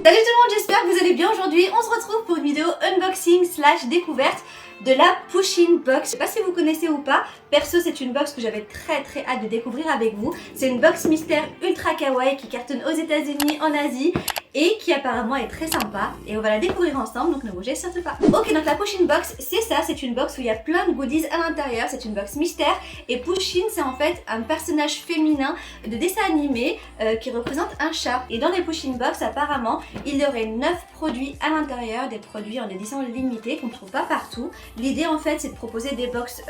Salut tout le monde, j'espère que vous allez bien aujourd'hui. On se retrouve pour une vidéo unboxing slash découverte de la Pusheen Box. Je sais pas si vous connaissez ou pas. Perso, c'est une box que j'avais très hâte de découvrir avec vous. C'est une box mystère ultra kawaii qui cartonne aux États-Unis, en Asie et qui apparemment est très sympa. Et on va la découvrir ensemble, donc ne bougez surtout pas. Ok, donc la Pusheen Box, c'est ça. C'est une box où il y a plein de goodies à l'intérieur. C'est une box mystère. Et Pusheen, c'est en fait un personnage féminin de dessin animé qui représente un chat. Et dans les Pusheen Box, apparemment, il y aurait 9 produits à l'intérieur, des produits en édition limitée qu'on ne trouve pas partout. L'idée en fait c'est de proposer des box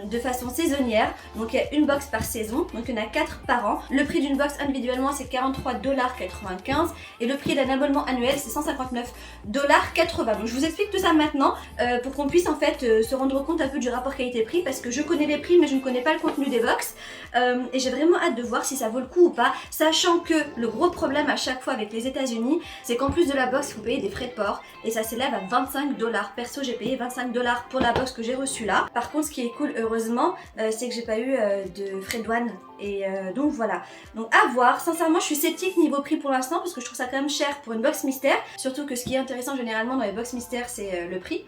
de façon saisonnière, donc il y a une box par saison, donc il y en a 4 par an. Le prix d'une box individuellement c'est 43,95$ et le prix d'un abonnement annuel c'est 159,80$. Donc je vous explique tout ça maintenant pour qu'on puisse en fait se rendre compte un peu du rapport qualité-prix, parce que je connais les prix mais je ne connais pas le contenu des box et j'ai vraiment hâte de voir si ça vaut le coup ou pas, sachant que le gros problème à chaque fois avec les États-Unis c'est qu'en plus de la box vous payez des frais de port et ça s'élève à 25$. Perso j'ai payé 25$ pour la box que j'ai reçue là. Par contre ce qui est cool heureusement c'est que j'ai pas eu de frais de douane et donc voilà. Donc à voir, sincèrement je suis sceptique niveau prix pour l'instant parce que je trouve ça quand même cher pour une box mystère, surtout que ce qui est intéressant généralement dans les box mystères c'est le prix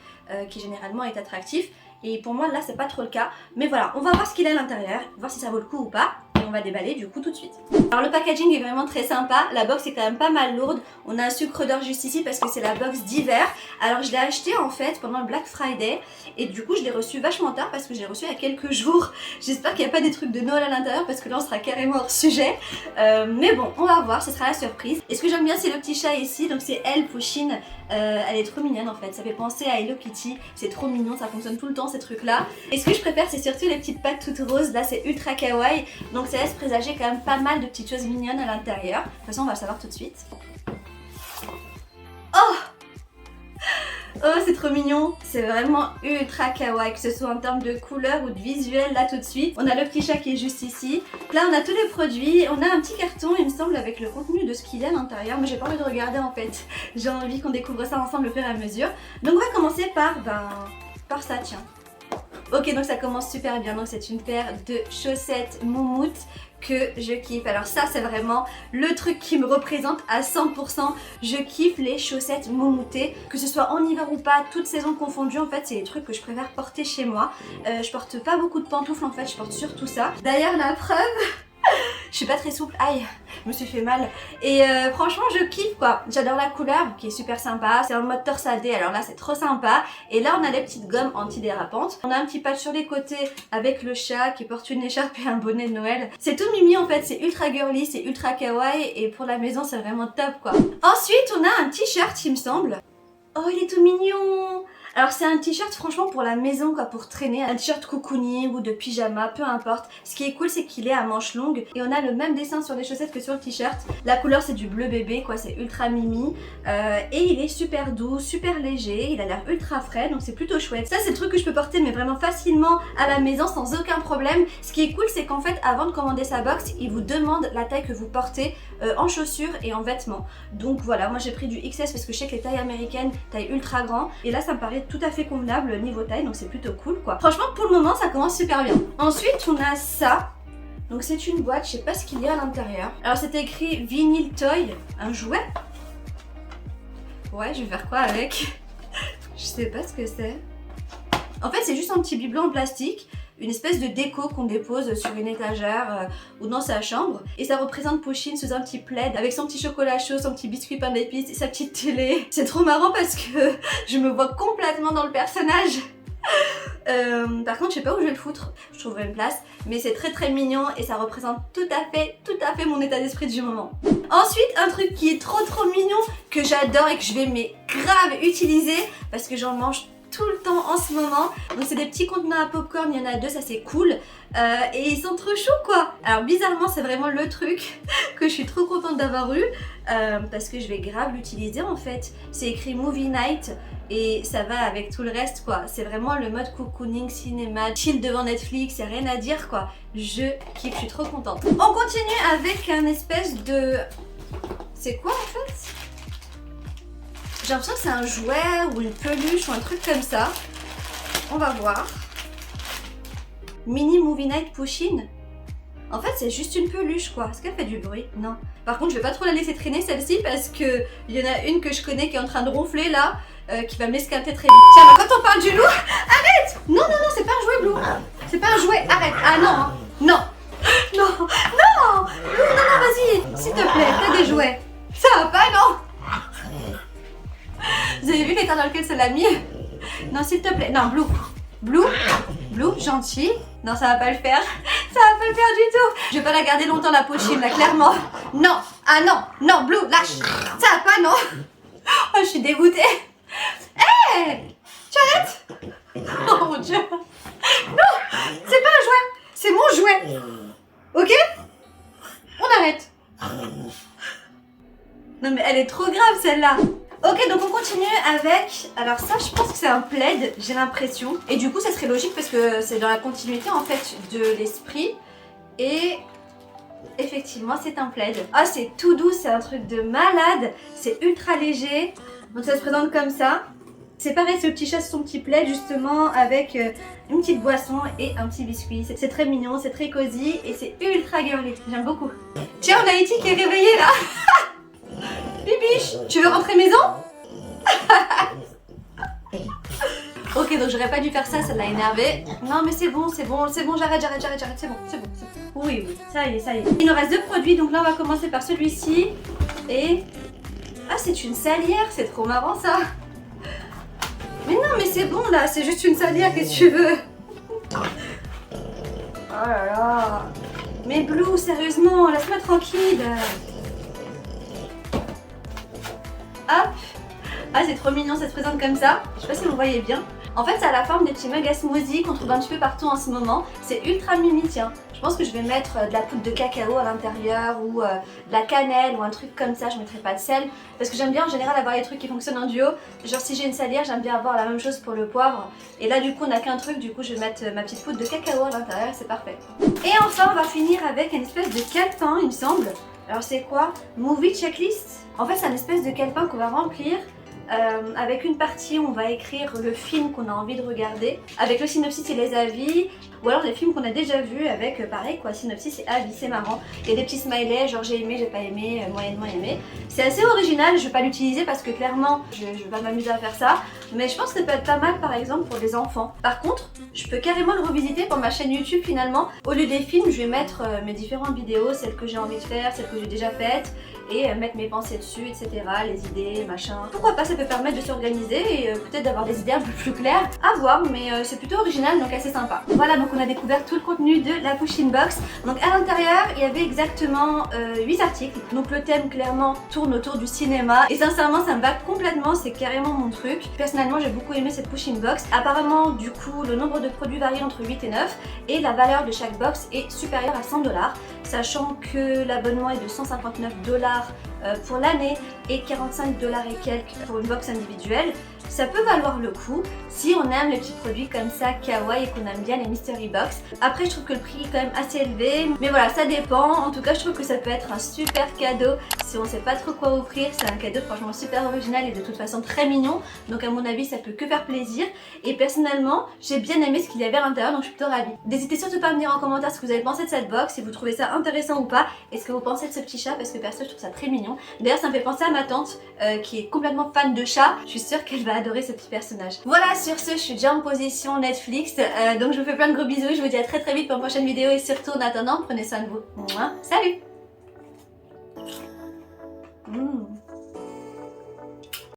qui généralement est attractif et pour moi là c'est pas trop le cas, mais voilà, on va voir ce qu'il y a à l'intérieur, voir si ça vaut le coup ou pas. On va déballer du coup tout de suite. Alors le packaging est vraiment très sympa, la box est quand même pas mal lourde, on a un sucre d'or juste ici parce que c'est la box d'hiver. Alors je l'ai acheté en fait pendant le Black Friday et du coup je l'ai reçu vachement tard parce que je l'ai reçu il y a quelques jours. J'espère qu'il n'y a pas des trucs de Noël à l'intérieur parce que là on sera carrément hors sujet, mais bon on va voir, ce sera la surprise. Et ce que j'aime bien c'est le petit chat ici, donc c'est elle, Pusheen. Elle est trop mignonne en fait, ça fait penser à Hello Kitty, c'est trop mignon, ça fonctionne tout le temps ces trucs là. Et ce que je préfère c'est surtout les petites pattes toutes roses, là c'est ultra kawaii, donc ça laisse présager quand même pas mal de petites choses mignonnes à l'intérieur. De toute façon on va le savoir tout de suite. Oh c'est trop mignon, c'est vraiment ultra kawaii, que ce soit en termes de couleur ou de visuel là tout de suite. On a le petit chat qui est juste ici. Là on a tous les produits, on a un petit carton il me semble avec le contenu de ce qu'il y a à l'intérieur, mais j'ai pas envie de regarder en fait. J'ai envie qu'on découvre ça ensemble au fur et à mesure. Donc on va commencer par ça, tiens. Ok, donc ça commence super bien, donc c'est une paire de chaussettes Moumout que je kiffe. Alors ça c'est vraiment le truc qui me représente à 100%. Je kiffe les chaussettes moumoutées, que ce soit en hiver ou pas, toutes saisons confondues. En fait c'est les trucs que je préfère porter chez moi. Je porte pas beaucoup de pantoufles en fait, je porte surtout ça. D'ailleurs la preuve je suis pas très souple, aïe, je me suis fait mal. Et franchement je kiffe quoi, j'adore la couleur qui est super sympa, c'est en mode torsadé, alors là c'est trop sympa. Et là on a les petites gommes antidérapantes, on a un petit patch sur les côtés avec le chat qui porte une écharpe et un bonnet de Noël. C'est tout mimi en fait, c'est ultra girly, c'est ultra kawaii et pour la maison c'est vraiment top quoi. Ensuite on a un t-shirt il me semble. Oh il est tout mignon. Alors c'est un t-shirt franchement pour la maison quoi, pour traîner, un t-shirt cocooning ou de pyjama, peu importe. Ce qui est cool c'est qu'il est à manches longues et on a le même dessin sur les chaussettes que sur le t-shirt. La couleur c'est du bleu bébé quoi, c'est ultra mimi et il est super doux, super léger, il a l'air ultra frais donc c'est plutôt chouette. Ça c'est le truc que je peux porter mais vraiment facilement à la maison sans aucun problème. Ce qui est cool c'est qu'en fait avant de commander sa box, il vous demande la taille que vous portez en chaussures et en vêtements. Donc voilà, moi j'ai pris du XS parce que je sais que les tailles américaines, taille ultra grand et là ça me paraît tout à fait convenable niveau taille donc c'est plutôt cool quoi. Franchement pour le moment ça commence super bien. Ensuite on a ça, donc c'est une boîte, je sais pas ce qu'il y a à l'intérieur. Alors c'est écrit Vinyl Toy, un jouet. Ouais je vais faire quoi avec je sais pas ce que c'est. En fait c'est juste un petit bibelot en plastique, une espèce de déco qu'on dépose sur une étagère ou dans sa chambre. Et ça représente Pusheen sous un petit plaid avec son petit chocolat chaud, son petit biscuit pain d'épices et sa petite télé. C'est trop marrant parce que je me vois complètement dans le personnage. Par contre je sais pas où je vais le foutre, je trouverai une place, mais c'est très mignon et ça représente tout à fait mon état d'esprit du moment. Ensuite un truc qui est trop mignon, que j'adore et que je vais mais grave utiliser parce que j'en mange tout le temps en ce moment. Donc c'est des petits contenants à popcorn, il y en a 2, ça c'est cool et ils sont trop choux quoi. Alors bizarrement c'est vraiment le truc que je suis trop contente d'avoir eu parce que je vais grave l'utiliser en fait. C'est écrit Movie Night et ça va avec tout le reste quoi. C'est vraiment le mode cocooning, cinéma, chill devant Netflix, y'a rien à dire quoi. Je kiffe, je suis trop contente. On continue avec un espèce de... C'est quoi en fait? J'ai l'impression que c'est un jouet ou une peluche ou un truc comme ça. On va voir. Mini Movie Night Pusheen. En fait, c'est juste une peluche, quoi. Est-ce qu'elle fait du bruit? Non. Par contre, je vais pas trop la laisser traîner, celle-ci, parce que il y en a une que je connais qui est en train de ronfler, là, qui va me l'escalter très vite. Tiens, bah, quand on parle du loup, arrête! Non, non, non, c'est pas un jouet, Blue. C'est pas un jouet, arrête. Ah non, hein. Non. Non, non, non, non, non, vas-y, s'il te plaît, t'as des jouets. Ça va pas, non? Vous avez vu l'état dans lequel ça l'a mis? Non, s'il te plaît, non, Blue. Blue, Blue, gentil. Non, ça va pas le faire. Ça va pas le faire du tout. Je vais pas la garder longtemps, la pochine, là, clairement. Non, ah non, non, Blue, lâche. Ça va pas, non. Oh, je suis dégoûtée. Hé, tu arrêtes? Oh mon Dieu. Non, c'est pas un jouet. C'est mon jouet. Ok? On arrête. Non mais elle est trop grave celle-là. Ok, donc on continue avec... Alors ça, je pense que c'est un plaid, j'ai l'impression. Et du coup, ça serait logique parce que c'est dans la continuité en fait de l'esprit. Et effectivement, c'est un plaid. Ah, c'est tout doux, c'est un truc de malade. C'est ultra léger. Donc ça se présente comme ça. C'est pareil, ce petit chat, son petit plaid justement avec une petite boisson et un petit biscuit. C'est très mignon, c'est très cosy et c'est ultra girly. J'aime beaucoup. Tiens, on a Iti qui est réveillée là. Bibiche, tu veux rentrer maison? Ok, donc j'aurais pas dû faire ça, ça l'a énervé. Non mais c'est bon, j'arrête, c'est bon. Oui, ça y est. Il nous reste 2 produits, donc là on va commencer par celui-ci. Et... Ah, c'est une salière, c'est trop marrant ça. Mais non, mais c'est bon là, c'est juste une salière, qu'est-ce que tu veux? Oh là là. Mais Blue, sérieusement, laisse-moi tranquille. Hop. Ah, c'est trop mignon, ça se présente comme ça. Je sais pas si vous voyez bien. En fait, ça a la forme des petits mugs à smoothie qu'on trouve un petit peu partout en ce moment. C'est ultra mimi, tiens. Je pense que je vais mettre de la poudre de cacao à l'intérieur ou de la cannelle ou un truc comme ça. Je mettrai pas de sel parce que j'aime bien en général avoir les trucs qui fonctionnent en duo. Genre si j'ai une salière, j'aime bien avoir la même chose pour le poivre. Et là du coup on n'a qu'un truc, du coup je vais mettre ma petite poudre de cacao à l'intérieur, c'est parfait. Et enfin on va finir avec une espèce de calepin il me semble. Alors c'est quoi? Movie checklist. En fait c'est une espèce de calepin qu'on va remplir. Avec une partie où on va écrire le film qu'on a envie de regarder, avec le synopsis et les avis, ou alors des films qu'on a déjà vus avec pareil quoi, synopsis et avis, c'est marrant. Il y a des petits smileys, genre j'ai aimé, j'ai pas aimé, moyennement aimé. C'est assez original, je vais pas l'utiliser parce que clairement je vais pas m'amuser à faire ça, mais je pense que ça peut être pas mal par exemple pour des enfants. Par contre, je peux carrément le revisiter pour ma chaîne YouTube finalement. Au lieu des films, je vais mettre mes différentes vidéos, celles que j'ai envie de faire, celles que j'ai déjà faites, et mettre mes pensées dessus, etc. Les idées, machin. Pourquoi pas, ça peut permettre de s'organiser et peut-être d'avoir des idées un peu plus claires. À voir, mais c'est plutôt original, donc assez sympa. Voilà, donc on a découvert tout le contenu de la Push-In Box. Donc à l'intérieur, il y avait exactement 8 articles. Donc le thème clairement tourne autour du cinéma. Et sincèrement, ça me va complètement, c'est carrément mon truc. Personnellement, j'ai beaucoup aimé cette Push-In Box. Apparemment, du coup, le nombre de produits varie entre 8 et 9. Et la valeur de chaque box est supérieure à 100 $. Sachant que l'abonnement est de 159 $ pour l'année et 45 $ et quelques pour une box individuelle. Ça peut valoir le coup si on aime les petits produits comme ça kawaii et qu'on aime bien les mystery box. Après je trouve que le prix est quand même assez élevé, mais voilà, ça dépend. En tout cas je trouve que ça peut être un super cadeau si on sait pas trop quoi offrir. C'est un cadeau franchement super original et de toute façon très mignon, donc à mon avis ça peut que faire plaisir. Et personnellement j'ai bien aimé ce qu'il y avait à l'intérieur, donc je suis plutôt ravie. N'hésitez surtout pas à me dire en commentaire ce que vous avez pensé de cette box, si vous trouvez ça intéressant ou pas, et ce que vous pensez de ce petit chat, parce que perso je trouve ça très mignon. D'ailleurs ça me fait penser à ma tante qui est complètement fan de chat. Je suis sûre qu'elle va adorer ce petit personnage. Voilà, sur ce je suis déjà en position Netflix, donc je vous fais plein de gros bisous. Je vous dis à très vite pour une prochaine vidéo et surtout en attendant prenez soin de vous. Salut.